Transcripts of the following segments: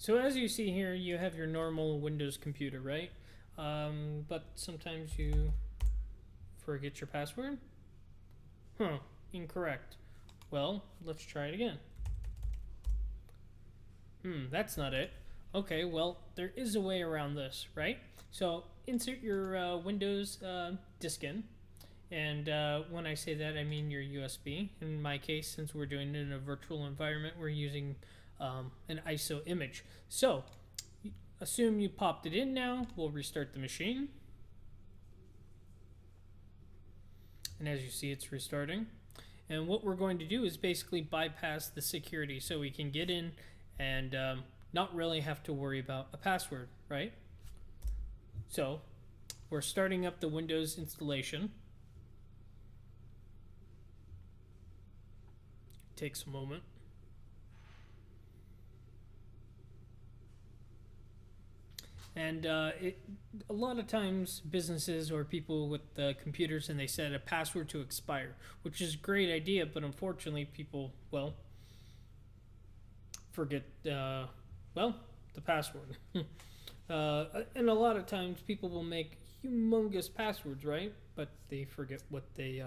So as you see here, you have your normal Windows computer, right? But sometimes you forget your password. Huh, incorrect. Well, let's try it again. That's not it. Okay, well, there is a way around this, right? So insert your Windows disk in. And when I say that, I mean your USB. In my case, since we're doing it in a virtual environment, we're using an ISO image. So assume you popped it in now. We'll restart the machine. And as you see, it's restarting. And what we're going to do is basically bypass the security so we can get in and not really have to worry about a password, right? So we're starting up the Windows installation. Takes a moment. And a lot of times businesses or people with computers, and they set a password to expire, which is a great idea, but unfortunately people, well, forget, the password. And a lot of times people will make humongous passwords, right? But they forget what they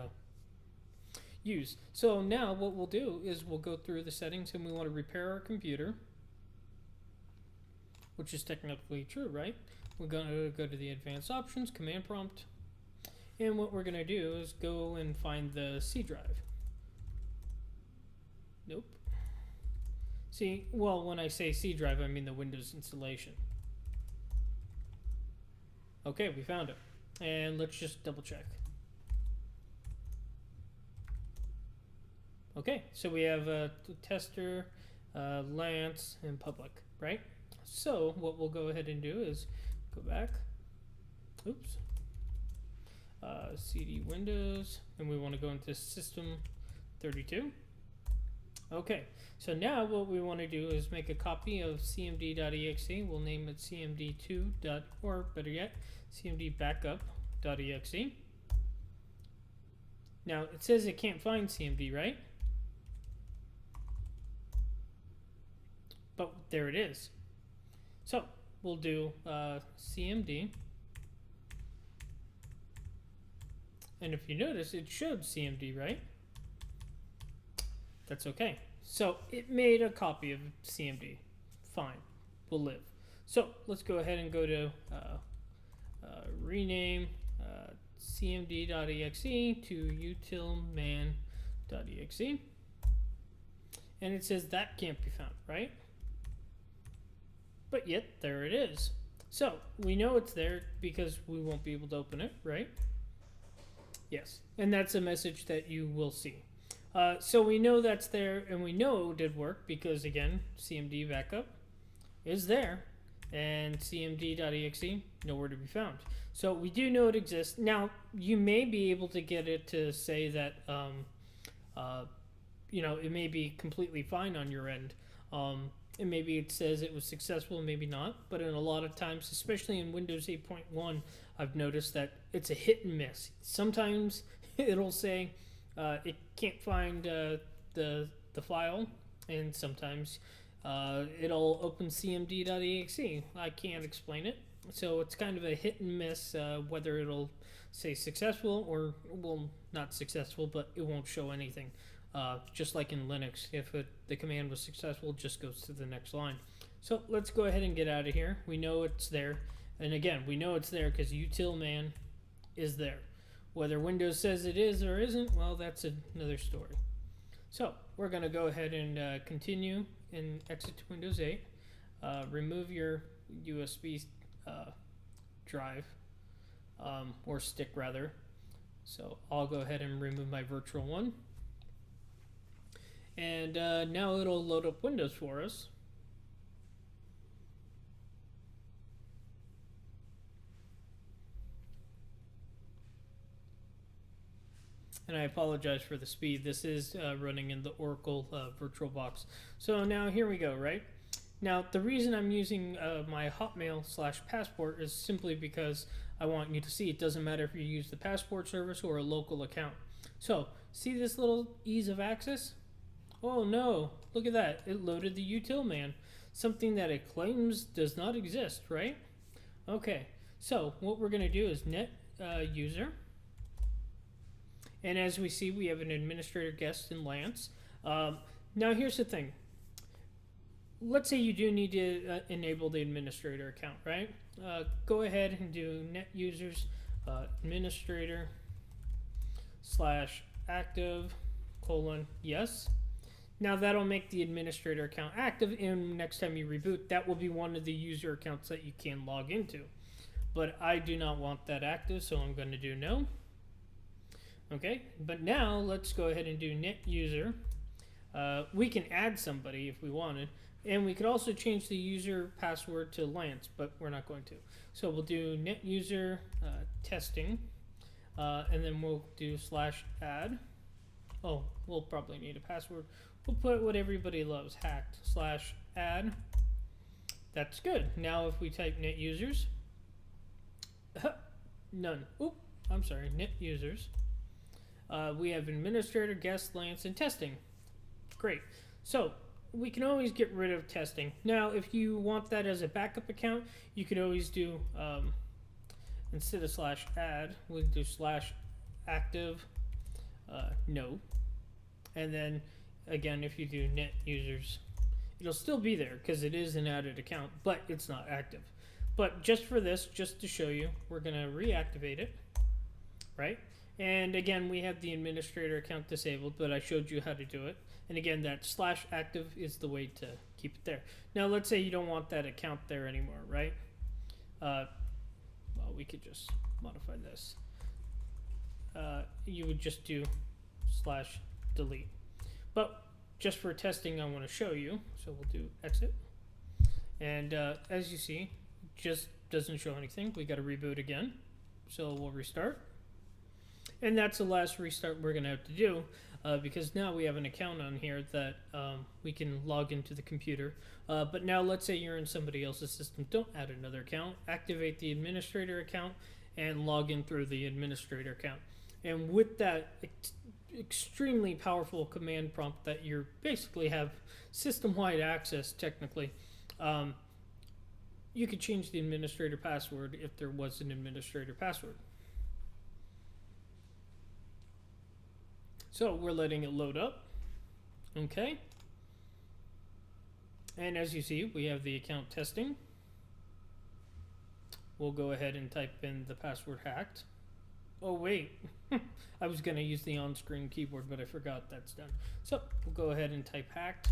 use. So now what we'll do is we'll go through the settings, and we want to repair our computer, which is technically true, right? We're going to go to the advanced options, command prompt, and what we're going to do is go and find the C drive. Nope. See, well, when I say C drive, I mean the Windows installation. Okay, we found it. And let's just double check. Okay, so we have tester, Lance, and public, right? So what we'll go ahead and do is go back. Oops. CD Windows, and we want to go into System 32. Okay, so now what we want to do is make a copy of cmd.exe. We'll name it cmd2. Or better yet, cmdbackup.exe. Now it says it can't find cmd, right? But there it is. So we'll do cmd, and if you notice, it showed cmd, right? That's okay. So it made a copy of cmd. Fine, we'll live. So let's go ahead and go to rename cmd.exe to utilman.exe, and it says that can't be found, right? But yet there it is. So we know it's there because we won't be able to open it, right? Yes, and that's a message that you will see. So we know that's there, and we know it did work because, again, cmd backup is there, and cmd.exe nowhere to be found. So we do know it exists. Now you may be able to get it to say that it may be completely fine on your end. And maybe it says it was successful, maybe not. But in a lot of times, especially in Windows 8.1, I've noticed that it's a hit and miss. Sometimes it'll say it can't find the file, and sometimes it'll open cmd.exe. I can't explain it. So it's kind of a hit and miss whether it'll say successful or, well, not successful, but it won't show anything. Just like in Linux, if the command was successful, it just goes to the next line. So let's go ahead and get out of here. We know it's there. And again, we know it's there because utilman is there. Whether Windows says it is or isn't, well, that's another story. So we're going to go ahead and continue and exit to Windows 8. Remove your USB drive, or stick rather. So I'll go ahead and remove my virtual one. And now it'll load up Windows for us. And I apologize for the speed. This is running in the Oracle VirtualBox. So now here we go, right? Now the reason I'm using my Hotmail/Passport is simply because I want you to see it doesn't matter if you use the Passport service or a local account. So see this little ease of access? Oh no, look at that, it loaded the utilman. something that it claims does not exist, right? Okay, so what we're going to do is net user. And as we see, we have an administrator guest in Lance. Now here's the thing. Let's say you do need to enable the administrator account, right? Go ahead and do net users administrator / active : yes. Now that'll make the administrator account active, and next time you reboot, that will be one of the user accounts that you can log into. But I do not want that active, so I'm going to do no. Okay, but now let's go ahead and do net user. We can add somebody if we wanted, and we could also change the user password to Lance, but we're not going to. So we'll do net user testing, and then we'll do /add. Oh, we'll probably need a password. We'll put what everybody loves, hacked /add. That's good. Now if we type net users, none. Oop, I'm sorry, net users. We have administrator, guest, Lance, and testing. Great. So we can always get rid of testing. Now, if you want that as a backup account, you could always do, instead of /add, we'll do /active, no. And then, again, if you do net users, it'll still be there because it is an added account, but it's not active. But just for this, just to show you, we're going to reactivate it, right? And again, we have the administrator account disabled, but I showed you how to do it. And again, that /active is the way to keep it there. Now, let's say you don't want that account there anymore, right? Well, we could just modify this. You would just do /delete. But just for testing, I want to show you. So we'll do exit. And as you see, it just doesn't show anything. We got to reboot again. So we'll restart. And that's the last restart we're going to have to do because now we have an account on here that we can log into the computer. But now let's say you're in somebody else's system. Don't add another account. Activate the administrator account and log in through the administrator account. And with that extremely powerful command prompt that you basically have system-wide access technically, you could change the administrator password if there was an administrator password. So we're letting it load up. Okay. And as you see, we have the account testing. We'll go ahead and type in the password hacked. Oh, wait. I was going to use the on-screen keyboard, but I forgot that's done. So we'll go ahead and type hacked.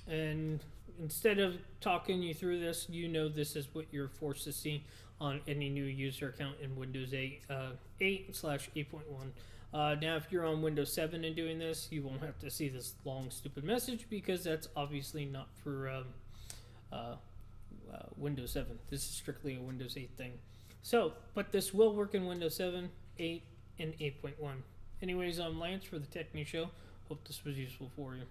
And instead of talking you through this, you know this is what you're forced to see on any new user account in Windows 8/8.1. Now, if you're on Windows 7 and doing this, you won't have to see this long, stupid message because that's obviously not for Windows 7. This is strictly a Windows 8 thing. So, but this will work in Windows 7, 8, and 8.1. Anyways, I'm Lance for the Tech News Show. Hope this was useful for you.